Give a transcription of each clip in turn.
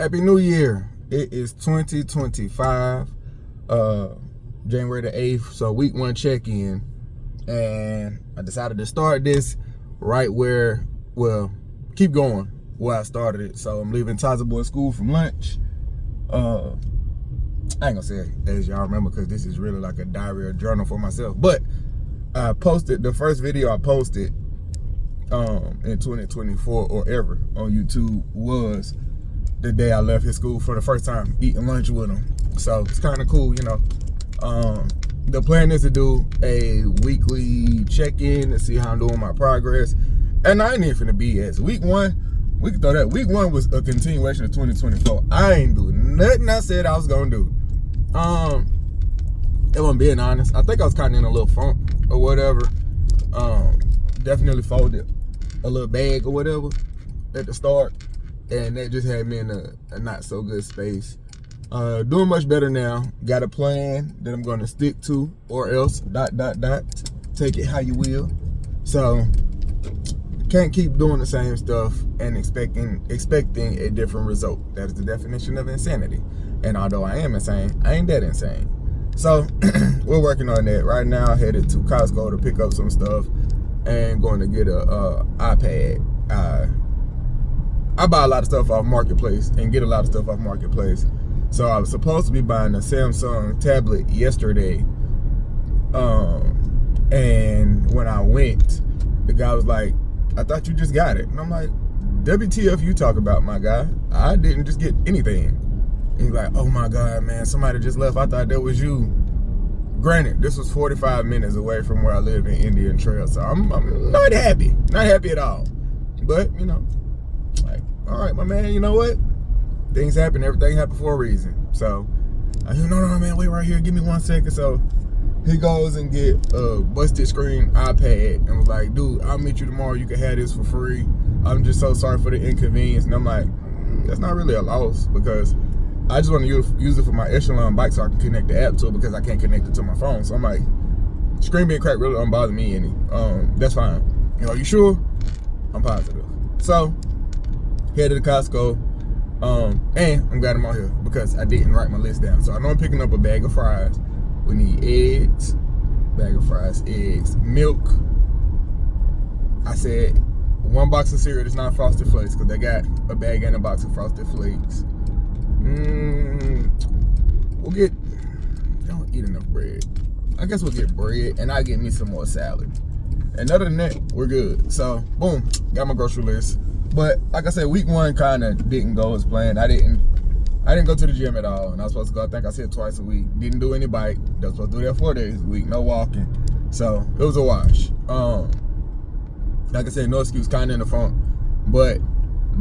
Happy New Year. It is 2025, January the 8th, so week 1 check-in. And I decided to start this right where, keep going where I started it. So I'm leaving Taza Boy school from lunch. I ain't gonna say it as y'all remember because this is really like a diary or journal for myself. But I posted, the first video I posted in 2024 or ever on YouTube was the day I left his school for the first time, eating lunch with him. So it's kind of cool, you know. The plan is to do a weekly check-in to see how I'm doing my progress. And I ain't even finna BS. Week 1, we can throw that. Week 1 was a continuation of 2024. I ain't doing nothing I said I was gonna do. If I'm being honest, I think I was kind of in a little funk or whatever. Definitely folded a little bag or whatever at the start. And that just had me in a not so good space. Doing much better now. Got a plan that I'm gonna stick to, or else ... Take it how you will. So can't keep doing the same stuff and expecting a different result. That is the definition of insanity. And although I am insane, I ain't that insane. So we're working on that right now. Headed to Costco to pick up some stuff and going to get a iPad. I buy a lot of stuff off Marketplace and get a lot of stuff off Marketplace. So I was supposed to be buying a Samsung tablet yesterday. And when I went, the guy was like, I thought you just got it. And I'm like, WTF you talk about, my guy? I didn't just get anything. And he's like, oh my God, man, somebody just left. I thought that was you. Granted, this was 45 minutes away from where I live in Indian Trail. So I'm not happy. Not happy at all. But, you know, like, all right, my man, you know what? Things happen. Everything happened for a reason. So, I said, no, man, wait right here. Give me 1 second. So, he goes and get a busted screen iPad and was like, dude, I'll meet you tomorrow. You can have this for free. I'm just so sorry for the inconvenience. And I'm like, that's not really a loss because I just want to use it for my Echelon bike so I can connect the app to it because I can't connect it to my phone. So I'm like, screen being cracked really don't bother me any. That's fine. You know, you sure? I'm positive. So, headed to Costco. And I'm glad I'm out here because I didn't write my list down. So I know I'm picking up a bag of fries. We need eggs, bag of fries, eggs, milk. I said 1 box of cereal that's not Frosted Flakes because they got a bag and a box of Frosted Flakes. We'll get, I don't eat enough bread. I guess we'll get bread and I'll get me some more salad. And other than that, we're good. So, boom, got my grocery list. But like I said, week 1 kind of didn't go as planned. I didn't go to the gym at all. And I was supposed to go, I think I said twice a week. Didn't do any bike. I was supposed to do that 4 days a week. No walking. So it was a wash. Like I said, no excuse, kind of in the funk. But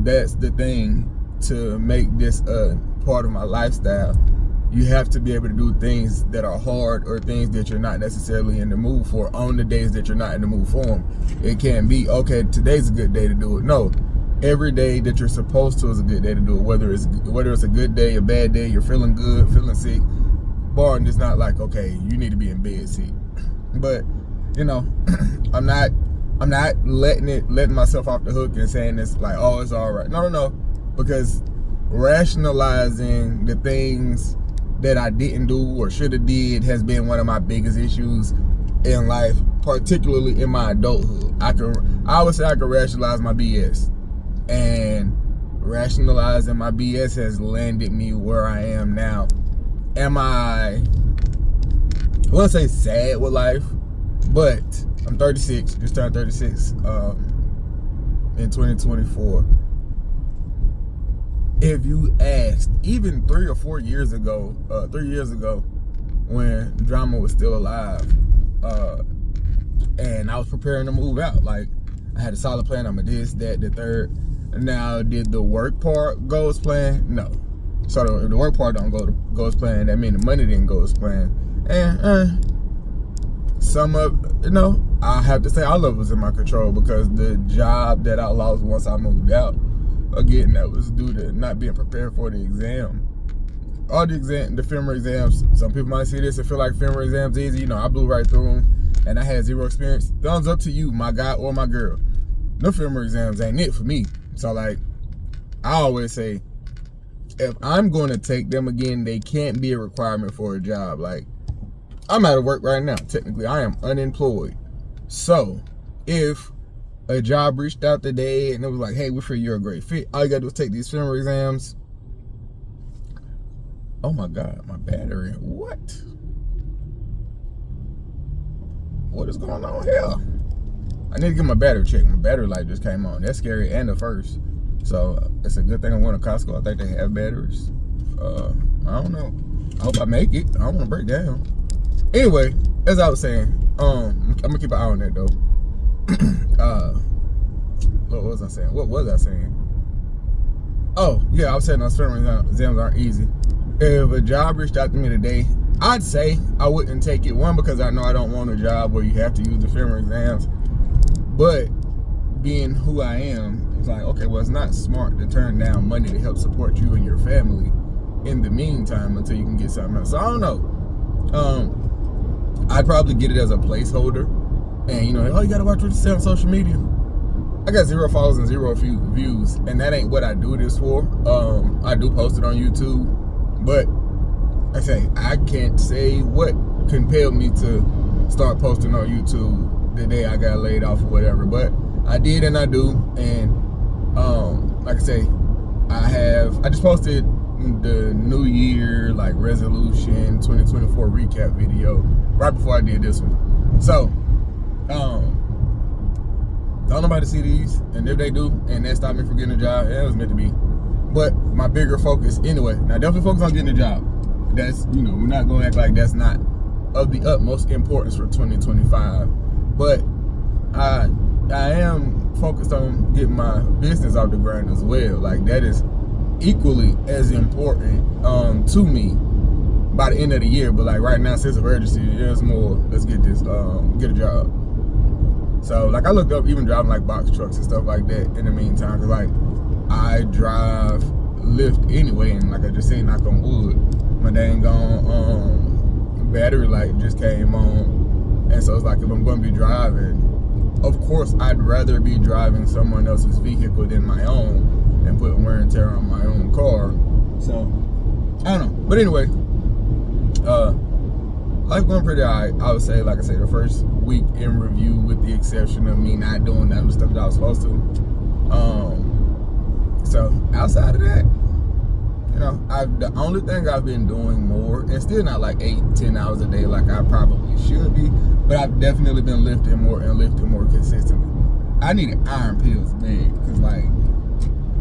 that's the thing to make this a part of my lifestyle. You have to be able to do things that are hard or things that you're not necessarily in the mood for on the days that you're not in the mood for them. It can't be, okay, today's a good day to do it. No, every day that you're supposed to is a good day to do it. Whether it's a good day, a bad day, you're feeling good, feeling sick, barring it's not like, okay, you need to be in bed sick. But, you know, I'm not letting myself off the hook and saying it's like, oh, it's all right. No. Because rationalizing the things that I didn't do or should have did has been one of my biggest issues in life, particularly in my adulthood. I would say I can rationalize my BS. And rationalizing my BS has landed me where I am now. Am I won't say sad with life, but I'm 36, just turned 36 in 2024. If you asked, even 3 or 4 years ago, 3 years ago, when Drama was still alive, and I was preparing to move out, like I had a solid plan. I'm a this, that, the third. Now, did the work part go as planned? No. So if the work part don't go as planned, that means the money didn't go as planned. And some of, you know, I have to say all of it was in my control because the job that I lost once I moved out, again, that was due to not being prepared for the exam. All the FEMA exams, some people might see this and feel like FEMA exams easy. You know, I blew right through them and I had 0 experience. Thumbs up to you, my guy or my girl. No FEMA exams ain't it for me. So, like, I always say, if I'm going to take them again, they can't be a requirement for a job. Like, I'm out of work right now. Technically, I am unemployed. So, if a job reached out today and it was like, hey, we feel you're a great fit, all you gotta do is take these film exams. Oh my God, my battery. What is going on here? I need to get my battery checked. My battery light just came on. That's scary, and the first. So it's a good thing I'm going to Costco. I think they have batteries. I don't know. I hope I make it. I don't want to break down. Anyway, as I was saying, I'm gonna keep an eye on that though. What was I saying? Oh yeah, I was saying those film exams aren't easy. If a job reached out to me today, I'd say I wouldn't take it. One, because I know I don't want a job where you have to use the film exams. But being who I am, it's like, okay, well, it's not smart to turn down money to help support you and your family in the meantime until you can get something else. So I don't know. I'd probably get it as a placeholder. And, you know, oh, you got to watch what you say on social media. I got 0 followers and 0 views, and that ain't what I do this for. I do post it on YouTube, but I say I can't say what compelled me to start posting on YouTube the day I got laid off or whatever. But I did, and I do, and like I say, I just posted the New Year like resolution 2024 recap video right before I did this one. So don't nobody see these, and if they do, and that stopped me from getting a job, yeah, it was meant to be. But my bigger focus, anyway, now definitely focus on getting a job. That's, you know, we're not going to act like that's not of the utmost importance for 2025. But I am focused on getting my business off the ground as well. Like, that is equally as important to me by the end of the year. But like right now, sense of urgency, there's more. Let's get this, get a job. So like I looked up even driving like box trucks and stuff like that in the meantime, cause like I drive Lyft anyway, and like I just said, knock on wood, my dang on battery light just came on, and so it's like if I'm gonna be driving, of course I'd rather be driving someone else's vehicle than my own and putting wear and tear on my own car. So I don't know, but anyway, life going pretty alright. I would say, like I say, the first week in review, with the exception of me not doing none of the stuff that I was supposed to. So outside of that, you know, the only thing I've been doing more, and still not like 8-10 hours a day like I probably should be, but I've definitely been lifting more and lifting more consistently. I needed iron pills, man, because like,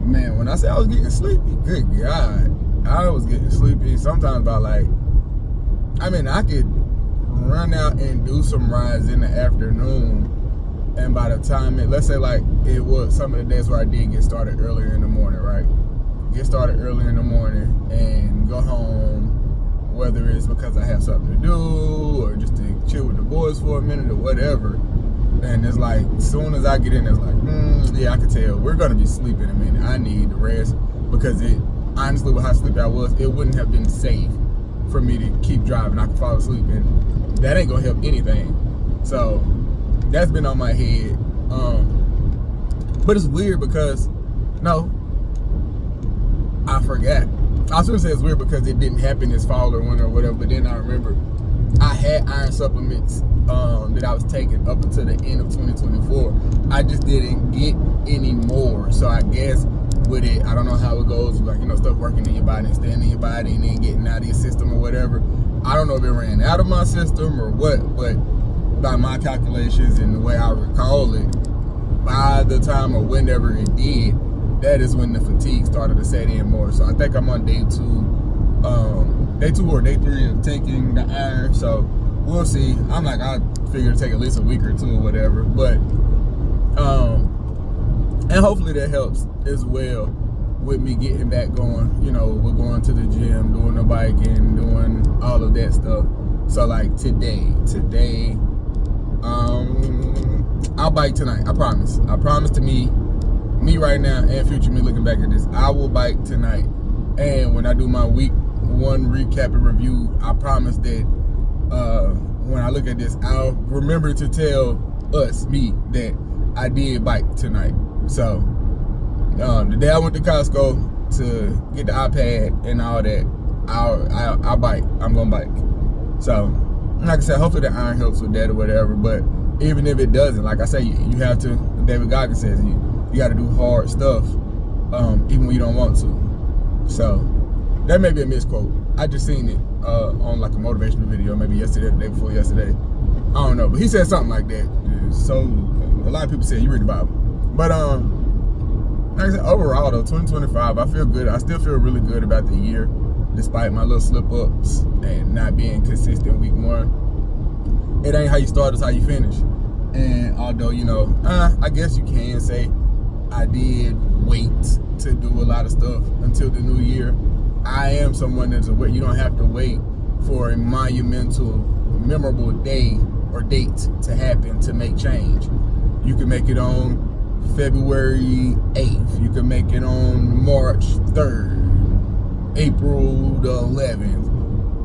man, when I say I was getting sleepy, good God, I was getting sleepy sometimes by like, I mean, I could run out and do some rides in the afternoon, and by the time let's say like it was some of the days where I did get started earlier in the morning, right? Get started earlier in the morning and go home, whether it's because I have something to do or just to chill with the boys for a minute or whatever. And it's like, as soon as I get in, it's like, yeah, I can tell we're gonna be sleeping in a minute. I need the rest, because it honestly, with how sleepy I was, it wouldn't have been safe for me to keep driving. I could fall asleep, and that ain't gonna help anything. So that's been on my head. But it's weird because, no, I forgot. I was gonna say it's weird because it didn't happen this fall or winter or whatever, but then I remember I had iron supplements that I was taking up until the end of 2024. I just didn't get any more. So I guess with it, I don't know how it goes, like, you know, stuff working in your body and staying in your body and then getting out of your system or whatever. I don't know if it ran out of my system or what, but by my calculations and the way I recall it, by the time or whenever it did, that is when the fatigue started to set in more. So I think I'm on day 2 or day 3 of taking the iron. So we'll see. I'm like, I figure to take at least a week or 2 or whatever. But and hopefully that helps as well with me getting back going. You know, we're going to the gym, doing the biking, doing all of that stuff. So like today, I'll bike tonight. I promise. I promise to me right now and future me looking back at this, I will bike tonight. And when I do my week 1 recap and review, I promise that when I look at this, I'll remember to tell me that I did bike tonight. So the day I went to Costco, to get the iPad and all that, I'll bike. I'm gonna bike. So, like I said, hopefully the iron helps with that or whatever. But even if it doesn't, like I say, you have to. David Goggins says you got to do hard stuff, even when you don't want to. So that may be a misquote. I just seen it on like a motivational video, maybe yesterday, or the day before yesterday. I don't know, but he said something like that. So a lot of people say you read the Bible, but like I said, overall though, 2025, I feel good. I still feel really good about the year, despite my little slip ups and not being consistent week one. It ain't how you start, it's how you finish. And although, you know, I guess you can say I did wait to do a lot of stuff until the new year. I am someone that's aware you don't have to wait for a monumental, memorable day or date to happen to make change. You can make it on February 8th. You can make it on March 3rd, April the 11th.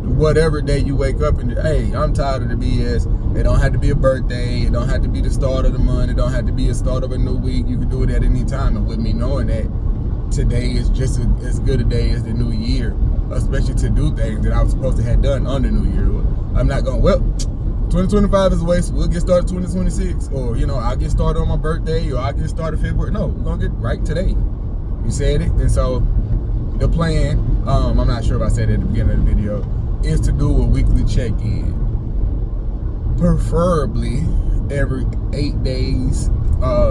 Whatever day you wake up and, hey, I'm tired of the BS. It don't have to be a birthday. It don't have to be the start of the month. It don't have to be a start of a new week. You can do it at any time. And with me knowing that today is just as good a day as the new year, especially to do things that I was supposed to have done on the new year. I'm not going, well, 2025 is a waste. We'll get started 2026. Or, you know, I'll get started on my birthday, or I'll get started February. No, we're going to get right today. You said it. And so the plan, I'm not sure if I said it at the beginning of the video, is to do a weekly check-in, preferably every 8 days.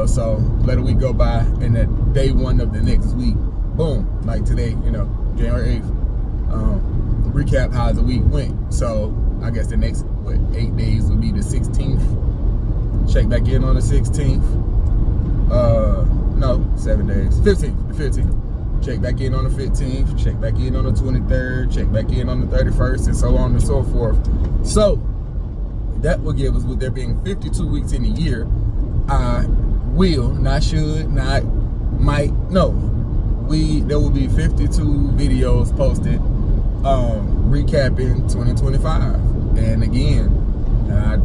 So let a week go by, and that day one of the next week, boom, like today, you know, January 8th, recap how the week went. So I guess the next 8 days will be the 16th. Check back in on the 16th. No, 7 days. 15th, the 15th. Check back in on the 15th, check back in on the 23rd, check back in on the 31st, and so on and so forth. So that will give us, with there being 52 weeks in a year, I will, not should, not might, no, there will be 52 videos posted recapping 2025. And again, I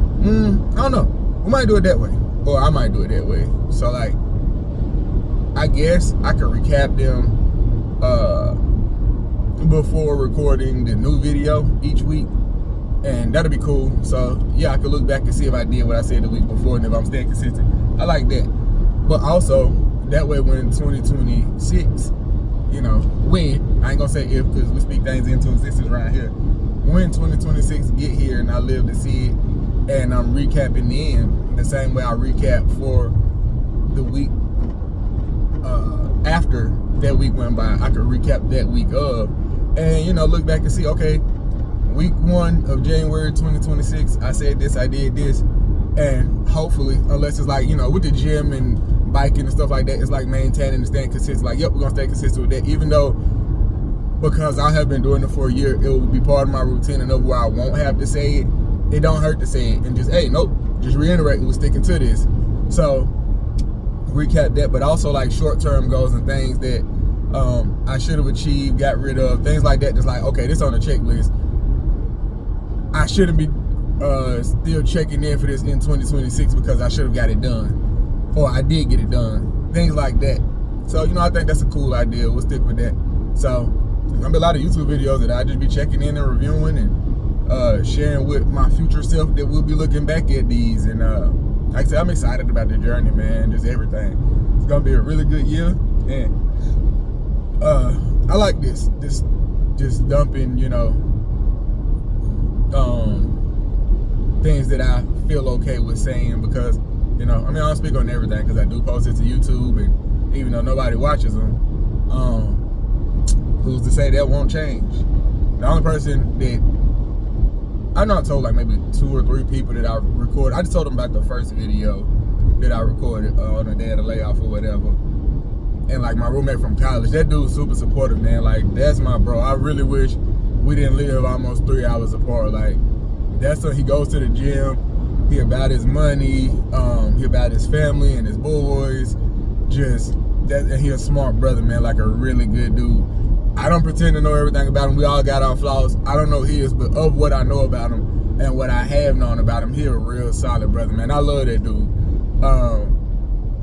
don't know, we might do it that way, or I might do it that way. So like, I guess I could recap them before recording the new video each week, and that'll be cool. So yeah, I could look back and see if I did what I said the week before, and if I'm staying consistent. I like that. But also, that way when 2026, you know, when, I ain't gonna say if, because we speak things into existence around here. When 2026 get here and I live to see it, and I'm recapping in the same way I recap for the week after that week went by, I could recap that week of, and, you know, look back and see, okay, week 1 of January 2026, I said this, I did this, and hopefully, unless it's like, you know, with the gym and biking and stuff like that, it's like maintaining and staying consistent. Like, yep, we're gonna stay consistent with that, even though, because I have been doing it for a year, it will be part of my routine enough where I won't have to say it. It don't hurt to say it and just, hey, nope, just reiterate, we're sticking to this. So recap that, but also like short-term goals and things that I should have achieved, got rid of, things like that. Just like, okay, this on the checklist. I shouldn't be still checking in for this in 2026 because I should have got it done, or I did get it done. Things like that. So, you know, I think that's a cool idea. We'll stick with that. So there's gonna be a lot of YouTube videos that I just be checking in and reviewing and sharing with my future self that we'll be looking back at these. And like I said, I'm excited about the journey, man. Just everything. It's gonna be a really good year, and I like this just dumping, you know, things that I feel okay with saying, because, you know, I mean, I don't speak on everything because I do post it to YouTube, and even though nobody watches them, who's to say that won't change? The only person that I know, I told like maybe 2 or 3 people that I recorded. I just told them about the first video that I recorded on the day of the layoff or whatever. And like my roommate from college, that dude's super supportive, man. Like, that's my bro. I really wish we didn't live almost 3 hours apart. Like, that's when he goes to the gym. He about his money. He about his family and his boys. Just that, and he a smart brother, man. Like a really good dude. I don't pretend to know everything about him. We all got our flaws. I don't know his, but of what I know about him and what I have known about him, he a real solid brother, man. I love that dude.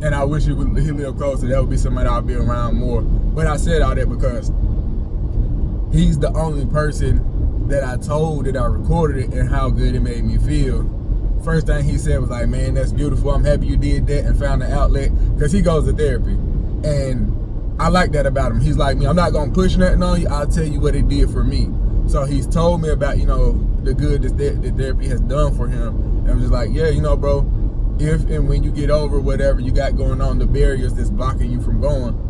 And I wish he lived closer. That would be somebody I'll be around more. But I said all that because he's the only person that I told that I recorded it and how good it made me feel. First thing he said was like, man, that's beautiful. I'm happy you did that and found an outlet, because he goes to therapy. And I like that about him. He's like me. I'm not going to push nothing on you. I'll tell you what it did for me. So he's told me about, you know, the good that therapy has done for him. And I'm just like, yeah, you know, bro, if and when you get over whatever you got going on, the barriers that's blocking you from going,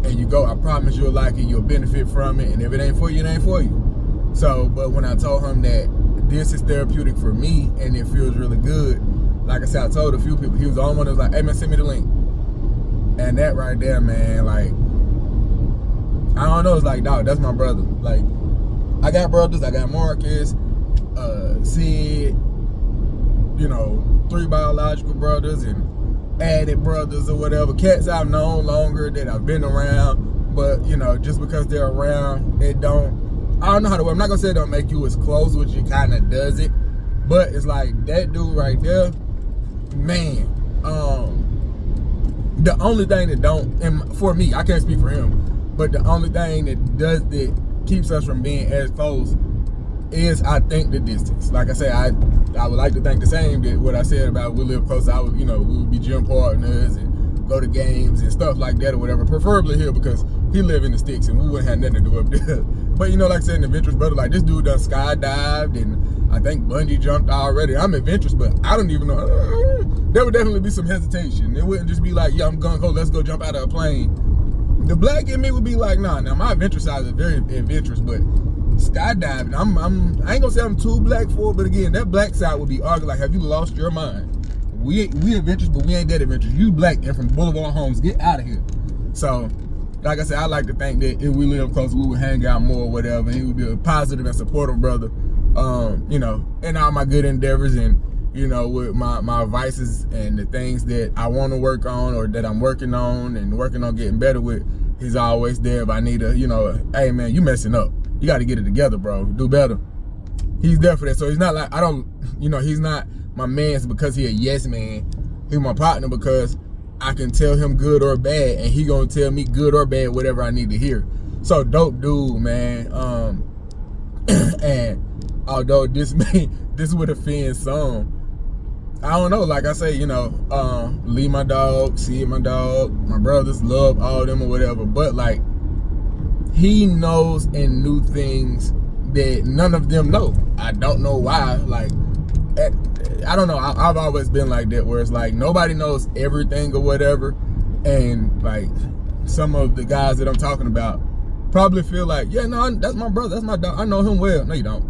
and you go, I promise you'll like it, you'll benefit from it, and if it ain't for you, it ain't for you. So, but when I told him that this is therapeutic for me and it feels really good, like I said, I told a few people, he was the only one that was like, hey man, send me the link. And that right there, man, like, I don't know, it's like, dog, that's my brother. Like, I got brothers, I got Marcus, Sid, you know, 3 biological brothers and added brothers or whatever, cats I've known longer, that I've been around, but you know, just because they're around, I don't know how to, I'm not gonna say it don't make you as close, which it kind of does it, but it's like that dude right there, man, the only thing that don't, and for me, I can't speak for him, but the only thing that keeps us from being as close is, I think, the distance. Like I say, I would like to think the same, that what I said about we live close, we would be gym partners and go to games and stuff like that or whatever, preferably here, because he live in the sticks and we wouldn't have nothing to do up there. But you know, like I said, in adventurous, brother, like this dude done skydived and I think bungee jumped already. I'm adventurous, but I don't even know. There would definitely be some hesitation. It wouldn't just be like, yeah, I'm gung ho, let's go jump out of a plane. The black in me would be like, nah, now my adventure side is very adventurous, but skydiving, I ain't gonna say I'm too black for it, but again, that black side would be arguing like, have you lost your mind? We adventurous, but we ain't that adventurous. You black and from Boulevard Homes, get out of here. So, like I said, I like to think that if we live close, we would hang out more or whatever, and he would be a positive and supportive brother, you know, in all my good endeavors and, you know, with my vices and the things that I want to work on or that I'm working on and working on getting better with. He's always there if I need a, you know, hey man, you messing up. You got to get it together, bro. Do better. He's there for that. So he's not like, he's not my man's because he a yes man. He's my partner because I can tell him good or bad, and he gonna tell me good or bad, whatever I need to hear. So dope dude, man. And although this would offend some, I don't know, like I say, you know, Lee my dog, Sid my dog, my brothers, love all of them or whatever, but like, he knows and knew things that none of them know. I don't know why. Like, I don't know. I've always been like that, where it's like nobody knows everything or whatever. And like some of the guys that I'm talking about probably feel like, yeah, no, that's my brother. That's my dog. I know him well. No, you don't.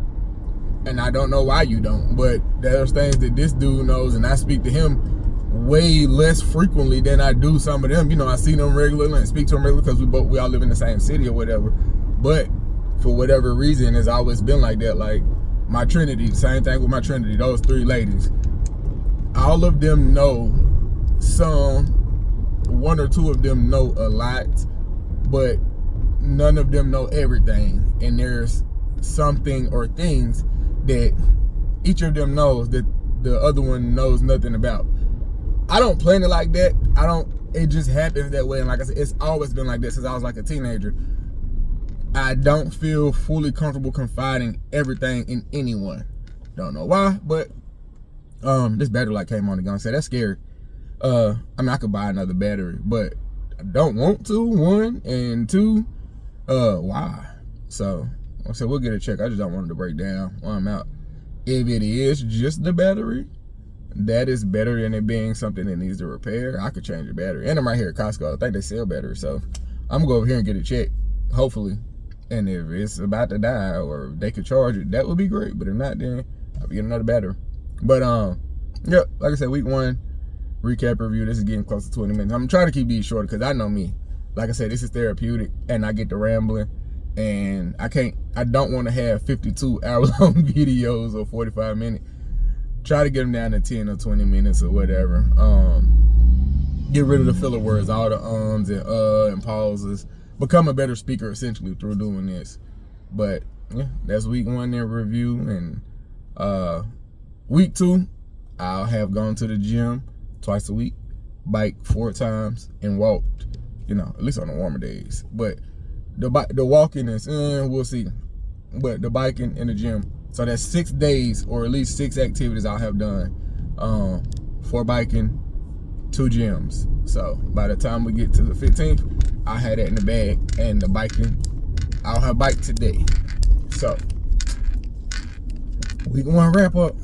And I don't know why you don't. But there's things that this dude knows, and I speak to him way less frequently than I do some of them. You know, I see them regularly and speak to them regularly because we all live in the same city or whatever. But for whatever reason, it's always been like that. Like my Trinity, same thing with my Trinity, those 3 ladies. All of them know some, 1 or 2 of them know a lot, but none of them know everything. And there's something or things that each of them knows that the other one knows nothing about. I don't plan it like that. It just happens that way. And like I said, it's always been like this since I was like a teenager. I don't feel fully comfortable confiding everything in anyone. Don't know why, but this battery light came on again. So that's scary. I mean, I could buy another battery, but I don't want to, 1, and 2, why? So I said, we'll get a check. I just don't want it to break down while I'm out. If it is just the battery, that is better than it being something that needs to repair. I could change the battery. And I'm right here at Costco. I think they sell batteries. So I'm going to go over here and get it checked, hopefully. And if it's about to die or they could charge it, that would be great. But if not, then I'll be getting another battery. But, yeah, like I said, week 1 recap review. This is getting close to 20 minutes. I'm trying to keep these shorter because I know me. Like I said, this is therapeutic and I get to rambling. And I don't want to have 52 hour long videos or 45 minutes. Try to get them down to 10 or 20 minutes or whatever. Get rid of the filler words, all the ums and pauses. Become a better speaker essentially through doing this. But yeah, that's week 1 in review. And week 2, I'll have gone to the gym twice a week, bike 4 times, and walked you know, at least on the warmer days. But the walking is, we'll see. But the biking and the gym, so that's 6 days or at least 6 activities I'll have done. 4 biking, 2 gyms. So by the time we get to the 15th, I'll have that in the bag. And the biking, I'll have bike today. So we gonna wrap up.